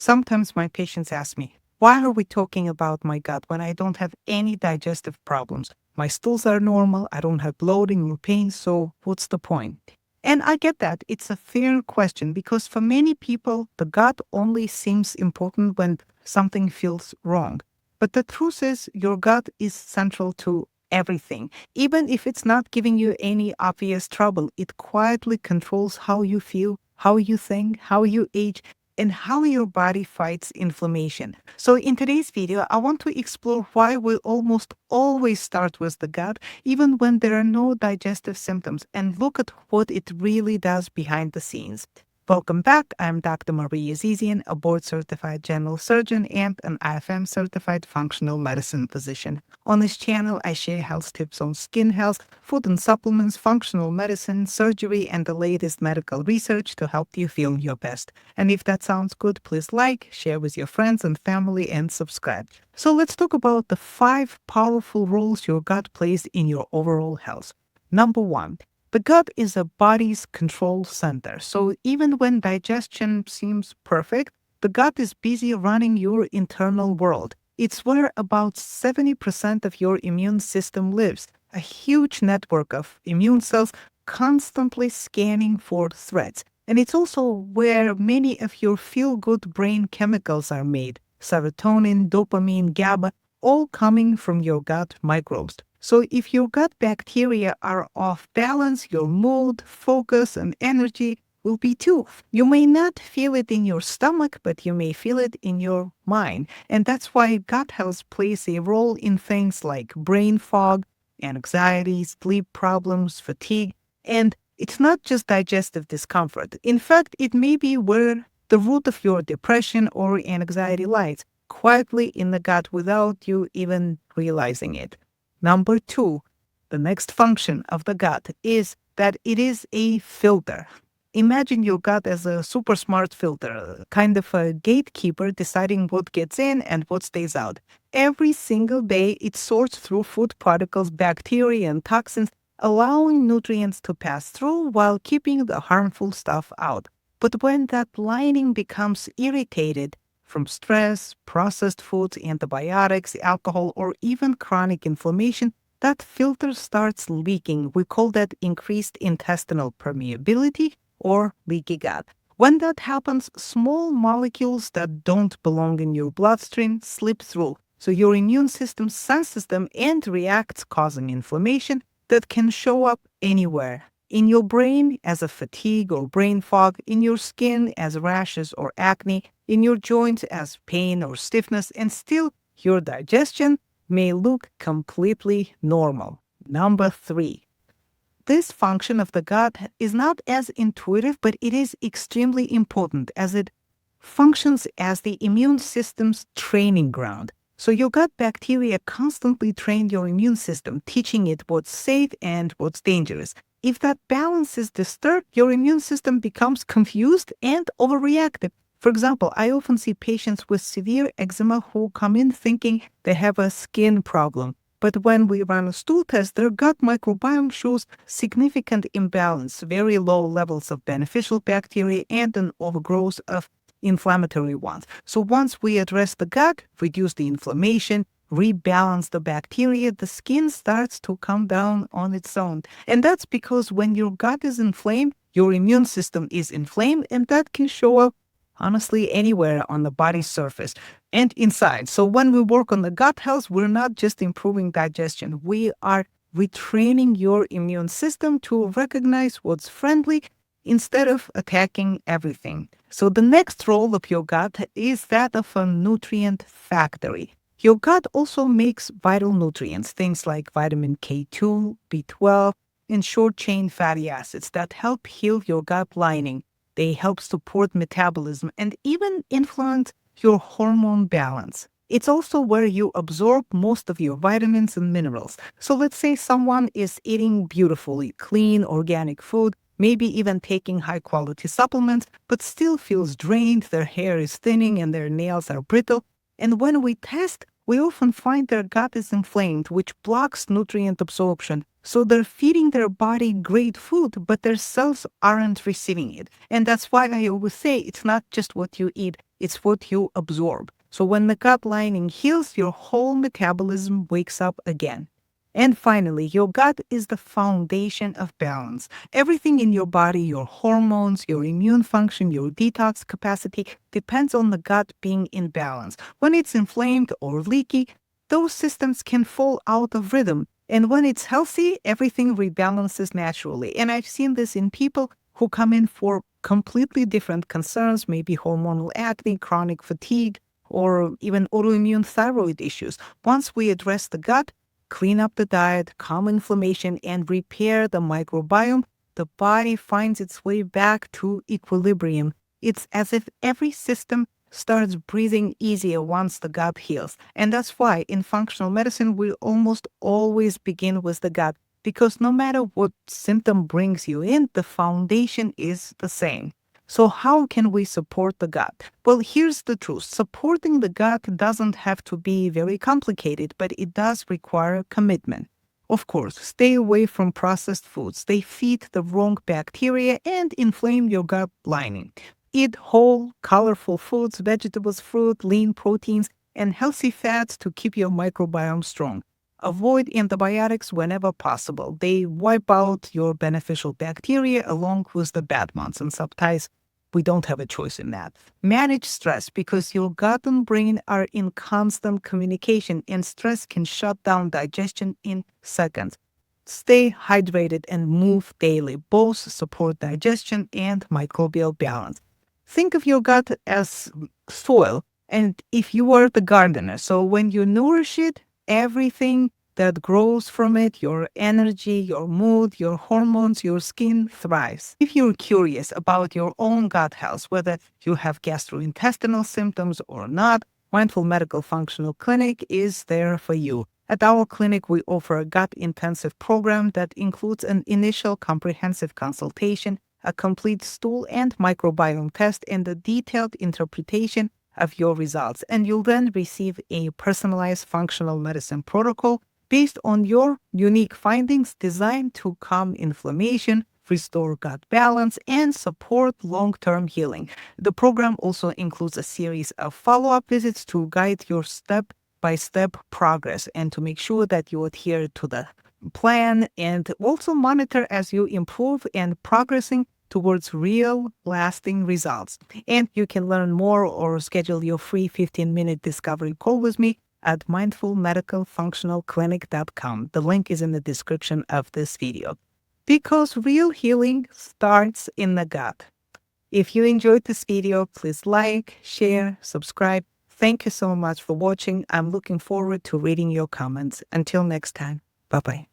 Sometimes my patients ask me, why are we talking about my gut when I don't have any digestive problems? My stools are normal, I don't have bloating or pain, so what's the point? And I get that. It's a fair question because for many people, the gut only seems important when something feels wrong. But the truth is, your gut is central to everything. Even if it's not giving you any obvious trouble, it quietly controls how you feel, how you think, how you age, and how your body fights inflammation. So, in today's video, I want to explore why we almost always start with the gut, even when there are no digestive symptoms, and look at what it really does behind the scenes. Welcome back. I'm Dr. Marie Azizian, a board certified general surgeon and an IFM-certified functional medicine physician. On this channel, I share health tips on skin health, food and supplements, functional medicine, surgery, and the latest medical research to help you feel your best. And if that sounds good, please like, share with your friends and family, and subscribe. So let's talk about the 5 powerful roles your gut plays in your overall health. Number 1. The gut is a body's control center. So even when digestion seems perfect, the gut is busy running your internal world. It's where about 70% of your immune system lives, a huge network of immune cells constantly scanning for threats. And it's also where many of your feel-good brain chemicals are made, serotonin, dopamine, GABA, all coming from your gut microbes. So if your gut bacteria are off balance, your mood, focus, and energy will be too. You may not feel it in your stomach, but you may feel it in your mind. And that's why gut health plays a role in things like brain fog, anxiety, sleep problems, fatigue. And it's not just digestive discomfort. In fact, it may be where the root of your depression or anxiety lies, quietly in the gut without you even realizing it. Number 2, the next function of the gut is that it is a filter. Imagine your gut as a super smart filter, kind of a gatekeeper deciding what gets in and what stays out. Every single day, it sorts through food particles, bacteria, and toxins, allowing nutrients to pass through while keeping the harmful stuff out. But when that lining becomes irritated, from stress, processed foods, antibiotics, alcohol, or even chronic inflammation, that filter starts leaking. We call that increased intestinal permeability or leaky gut. When that happens, small molecules that don't belong in your bloodstream slip through. So your immune system senses them and reacts, causing inflammation that can show up anywhere. In your brain as a fatigue or brain fog, in your skin as rashes or acne, in your joints as pain or stiffness, and still your digestion may look completely normal. Number 3. This function of the gut is not as intuitive, but it is extremely important as it functions as the immune system's training ground. So your gut bacteria constantly train your immune system, teaching it what's safe and what's dangerous. If that balance is disturbed, your immune system becomes confused and overreactive. For example, I often see patients with severe eczema who come in thinking they have a skin problem. But when we run a stool test, their gut microbiome shows significant imbalance, very low levels of beneficial bacteria, and an overgrowth of inflammatory ones. So once we address the gut, reduce the inflammation, rebalance the bacteria, the skin starts to come down on its own. And that's because when your gut is inflamed, your immune system is inflamed, and that can show up honestly anywhere on the body's surface and inside. So when we work on the gut health, we're not just improving digestion. We are retraining your immune system to recognize what's friendly instead of attacking everything. So the next role of your gut is that of a nutrient factory. Your gut also makes vital nutrients, things like vitamin K2, B12, and short-chain fatty acids that help heal your gut lining. They help support metabolism and even influence your hormone balance. It's also where you absorb most of your vitamins and minerals. So let's say someone is eating beautifully clean organic food, maybe even taking high-quality supplements, but still feels drained, their hair is thinning, and their nails are brittle. And when we test, we often find their gut is inflamed, which blocks nutrient absorption. So they're feeding their body great food, but their cells aren't receiving it. And that's why I always say it's not just what you eat, it's what you absorb. So when the gut lining heals, your whole metabolism wakes up again. And finally, your gut is the foundation of balance. Everything in your body, your hormones, your immune function, your detox capacity, depends on the gut being in balance. When it's inflamed or leaky, those systems can fall out of rhythm. And when it's healthy, everything rebalances naturally. And I've seen this in people who come in for completely different concerns, maybe hormonal acne, chronic fatigue, or even autoimmune thyroid issues. Once we address the gut, clean up the diet, calm inflammation, and repair the microbiome, the body finds its way back to equilibrium. It's as if every system starts breathing easier once the gut heals. And that's why in functional medicine, we almost always begin with the gut, because no matter what symptom brings you in, the foundation is the same. So how can we support the gut? Well, here's the truth. Supporting the gut doesn't have to be very complicated, but it does require commitment. Of course, stay away from processed foods. They feed the wrong bacteria and inflame your gut lining. Eat whole, colorful foods, vegetables, fruit, lean proteins, and healthy fats to keep your microbiome strong. Avoid antibiotics whenever possible. They wipe out your beneficial bacteria along with the bad ones, and sometimes we don't have a choice in that. Manage stress, because your gut and brain are in constant communication, and stress can shut down digestion in seconds. Stay hydrated and move daily. Both support digestion and microbial balance. Think of your gut as soil, and if you are the gardener, so when you nourish it, everything that grows from it, your energy, your mood, your hormones, your skin thrives. If you're curious about your own gut health, whether you have gastrointestinal symptoms or not, Mindful Medical Functional Clinic is there for you. At our clinic, we offer a gut intensive program that includes an initial comprehensive consultation, a complete stool and microbiome test, and a detailed interpretation of your results. And you'll then receive a personalized functional medicine protocol based on your unique findings, designed to calm inflammation, restore gut balance, and support long-term healing. The program also includes a series of follow-up visits to guide your step-by-step progress and to make sure that you adhere to the plan, and also monitor as you improve and progressing towards real lasting results. And you can learn more or schedule your free 15-minute discovery call with me at mindfulmedicalfunctionalclinic.com. The link is in the description of this video. Because real healing starts in the gut. If you enjoyed this video, please like, share, subscribe. Thank you so much for watching. I'm looking forward to reading your comments. Until next time, bye-bye.